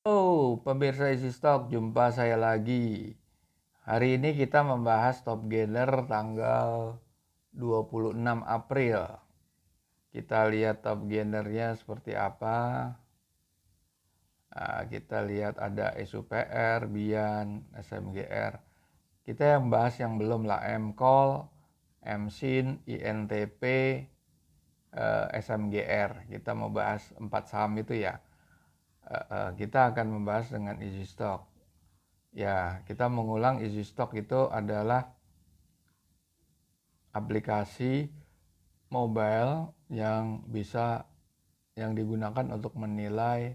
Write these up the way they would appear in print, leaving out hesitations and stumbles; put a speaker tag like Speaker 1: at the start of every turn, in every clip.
Speaker 1: Oh, pemirsa Easy Stock, jumpa saya lagi. Hari ini kita membahas top gainer tanggal 26 April. Kita lihat top gainernya seperti apa. Kita lihat ada SUPR, Bian, SMGR. Kita yang bahas yang belum lah, MCall, MSIN, INTP, SMGR. Kita mau bahas 4 saham itu ya. Kita akan membahas dengan Easy Stock. Ya, kita mengulang. Easy Stock itu adalah aplikasi mobile yang digunakan untuk menilai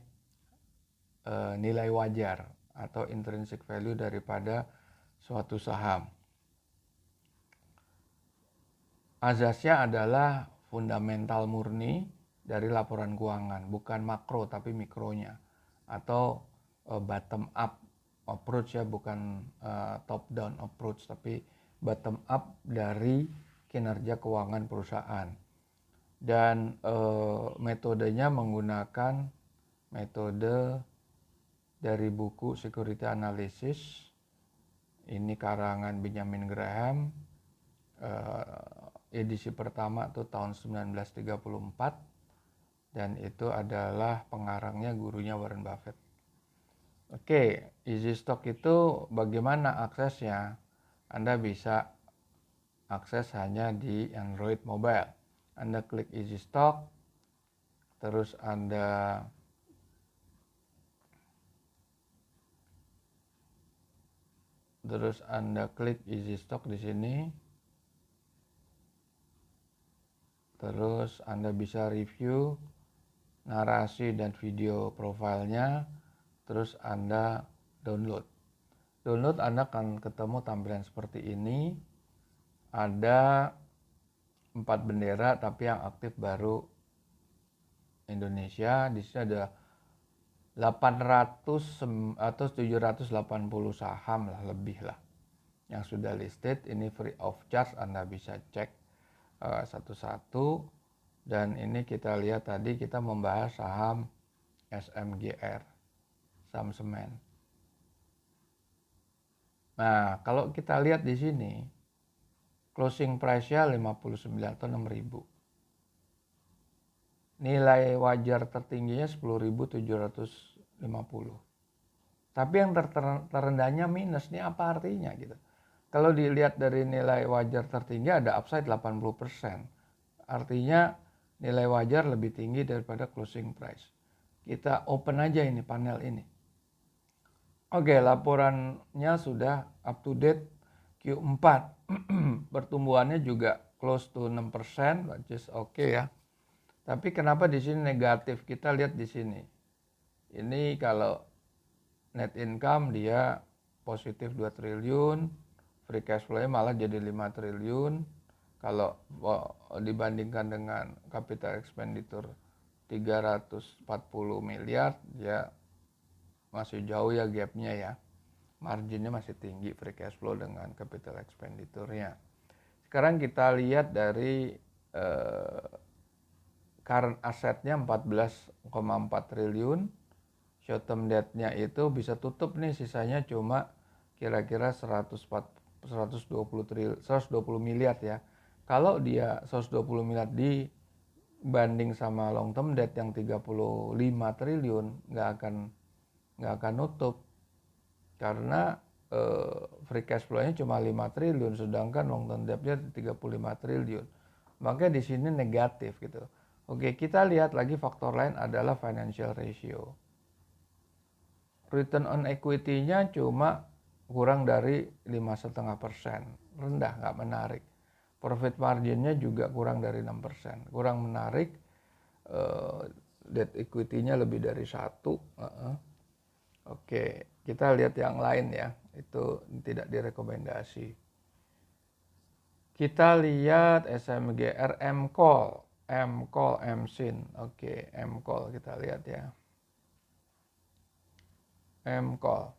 Speaker 1: nilai wajar atau intrinsic value daripada suatu saham. Azasnya adalah fundamental murni dari laporan keuangan, bukan makro tapi mikronya, atau bottom up approach ya, bukan top down approach tapi bottom up dari kinerja keuangan perusahaan. Dan metodenya menggunakan metode dari buku Security Analysis. Ini karangan Benjamin Graham, edisi pertama tuh tahun 1934, dan itu adalah pengarangnya gurunya Warren Buffett. Oke, Easy Stock itu bagaimana aksesnya? Anda bisa akses hanya di Android mobile. Anda klik Easy Stock, terus Anda klik Easy Stock di sini. Terus Anda bisa review narasi dan video profilnya. Terus Anda download. Anda akan ketemu tampilan seperti ini. Ada 4 bendera, tapi yang aktif baru Indonesia. Di sini ada 800 atau 780 saham lah, lebih lah yang sudah listed. Ini free of charge, Anda bisa cek satu-satu. Dan ini kita lihat tadi kita membahas saham SMGR, saham semen. Nah, kalau kita lihat di sini closing price-nya 59 atau 6.000. Nilai wajar tertingginya 10.750. Tapi yang terendahnya minus. Ini apa artinya gitu? Kalau dilihat dari nilai wajar tertinggi ada upside 80%. Artinya nilai wajar lebih tinggi daripada closing price. Kita open aja ini panel ini. Oke, laporannya sudah up to date Q4. Pertumbuhannya juga close to 6%, which is oke ya. Tapi kenapa di sini negatif? Kita lihat di sini. Ini kalau net income dia positif 2 triliun, free cash flow-nya malah jadi 5 triliun. Kalau dibandingkan dengan capital expenditure 340 miliar, ya masih jauh ya gapnya ya. Marginnya masih tinggi free cash flow dengan capital expenditure-nya. Sekarang kita lihat dari current assetnya 14,4 triliun. Short term debt-nya itu bisa tutup nih, sisanya cuma kira-kira 120 miliar ya. Kalau dia 120 miliar dibanding sama long term debt yang 35 triliun, nggak akan nutup. Karena free cash flow-nya cuma 5 triliun, sedangkan long term debt-nya 35 triliun. Makanya di sini negatif gitu. Oke, kita lihat lagi faktor lain adalah financial ratio. Return on equity-nya cuma kurang dari 5,5%. Rendah, nggak menarik. Profit margin-nya juga kurang dari 6%. Kurang menarik. Debt equity-nya lebih dari 1. Oke, kita lihat yang lain ya. Itu tidak direkomendasi. Kita lihat SMGR, MCall, MSIN. Oke, MCall kita lihat ya. MCall.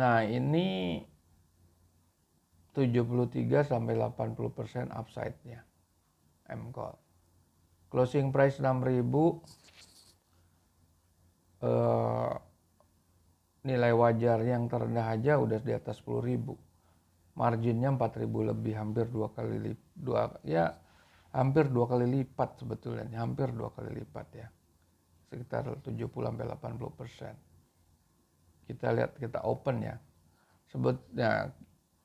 Speaker 1: Nah, ini 73 sampai 80% upside-nya MCall. Closing price 6.000, eh, nilai wajar yang terendah aja udah di atas 10.000. Marginnya 4.000 lebih, hampir hampir dua kali lipat sebetulnya, hampir 2 kali lipat ya. Sekitar 70-80%. Kita lihat, kita open ya. Sebetulnya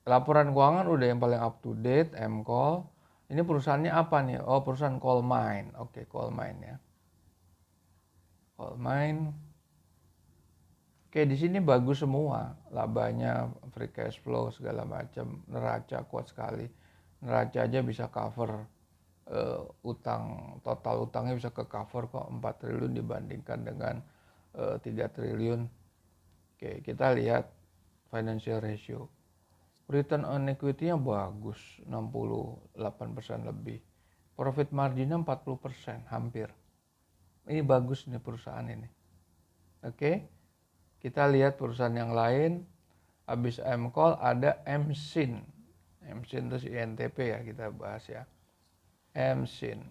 Speaker 1: laporan keuangan udah yang paling up to date, MCOL. Ini perusahaannya apa nih? Oh, perusahaan coal mine. Oke, coal mine ya. Coal mine. Oke, di sini bagus semua. Labanya, free cash flow segala macam. Neraca kuat sekali. Neraca aja bisa cover utang, total utangnya bisa ke cover kok 4 triliun dibandingkan dengan 3 triliun. Oke, kita lihat financial ratio. Return on equity-nya bagus, 68% lebih. Profit margin-nya 40%, hampir. Ini bagus nih perusahaan ini. Oke, kita lihat perusahaan yang lain. Habis MCOL ada MSIN. MSIN terus INTP ya, kita bahas ya. MSIN.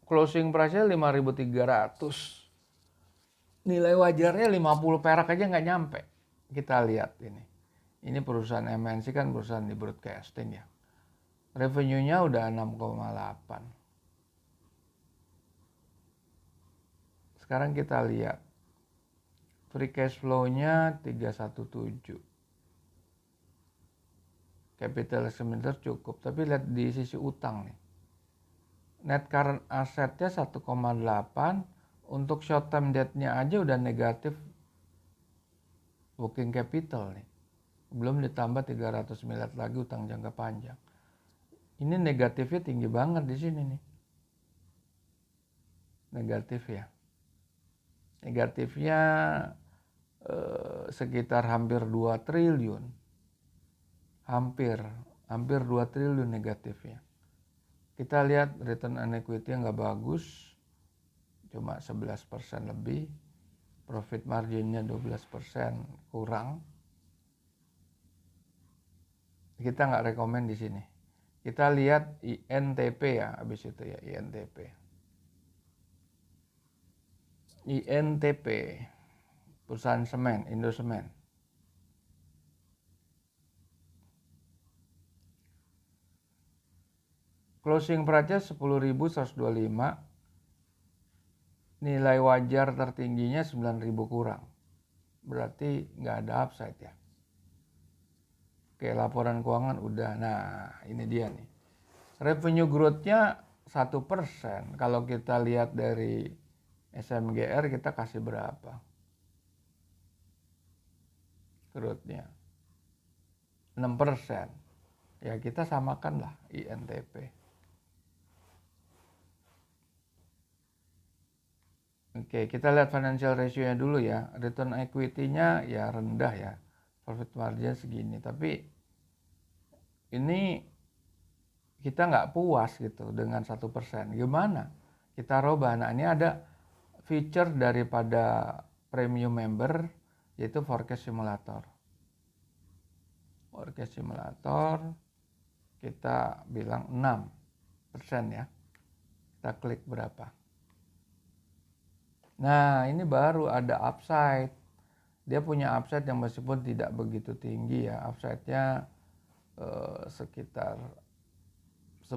Speaker 1: Closing price-nya 5.300. Nilai wajarnya 50 perak aja nggak nyampe. Kita lihat ini. Ini perusahaan MNC kan perusahaan di broadcasting ya. Revenue-nya udah 6,8. Sekarang kita lihat. Free cash flow-nya 317. Capital expenditure cukup, tapi lihat di sisi utang nih. Net current asset-nya 1,8, untuk short term debt-nya aja udah negatif working capital nih. Belum ditambah 300 miliar lagi utang jangka panjang. Ini negatifnya tinggi banget di sini nih. Negatif ya. Negatifnya sekitar hampir 2 triliun. Hampir 2 triliun negatifnya. Kita lihat return on equity yang nggak bagus, cuma 11% lebih. Profit marginnya 12% kurang. Kita nggak rekomen di sini. Kita lihat INTP ya, habis itu ya INTP. INTP, perusahaan semen, Indosemen. Closing price-nya 10.125. Nilai wajar tertingginya 9.000 kurang. Berarti nggak ada upside ya. Oke, laporan keuangan udah. Nah, ini dia nih. Revenue growth-nya 1%. Kalau kita lihat dari SMGR kita kasih berapa? Growth-nya 6%. Ya kita samakan lah INTP. Oke, kita lihat financial ratio-nya dulu ya. Return equity-nya ya rendah ya. Profit margin segini. Tapi ini kita nggak puas gitu dengan 1%. Gimana? Kita robah. Nah, ini ada feature daripada premium member yaitu forecast simulator. Forecast simulator kita bilang 6% ya. Kita klik berapa? Nah, ini baru ada upside. Dia punya upside yang meskipun tidak begitu tinggi ya. Upside-nya sekitar 10%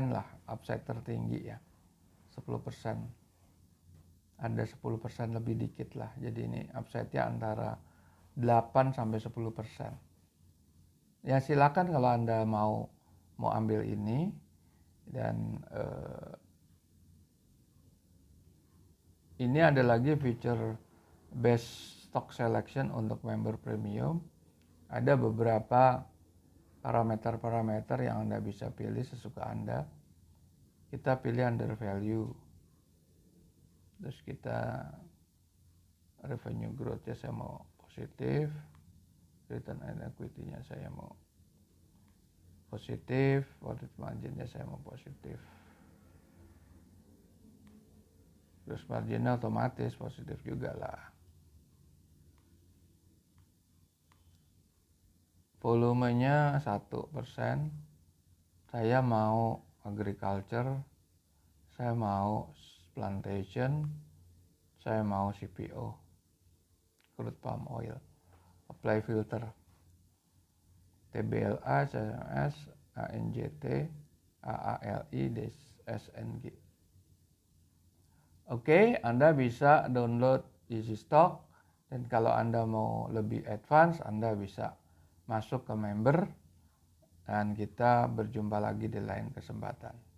Speaker 1: lah upside tertinggi ya. 10%. Ada 10% lebih dikit lah. Jadi ini upside-nya antara 8 sampai 10%. Ya silakan kalau Anda mau ambil ini dan ini ada lagi feature best stock selection untuk member premium. Ada beberapa parameter-parameter yang Anda bisa pilih sesuka Anda. Kita pilih under value. Terus kita revenue growth-nya saya mau positif. Return on equity-nya saya mau positif. Profit margin-nya saya mau positif. Terus marginnya otomatis positif juga lah. volumenya 1%. Saya mau agriculture, saya mau plantation, saya mau CPO, crude palm oil. Apply filter TBLA, CMS, ANJT, AALI, SNG. Oke, Anda bisa download EasyStock, dan kalau Anda mau lebih advance, Anda bisa masuk ke member, dan kita berjumpa lagi di lain kesempatan.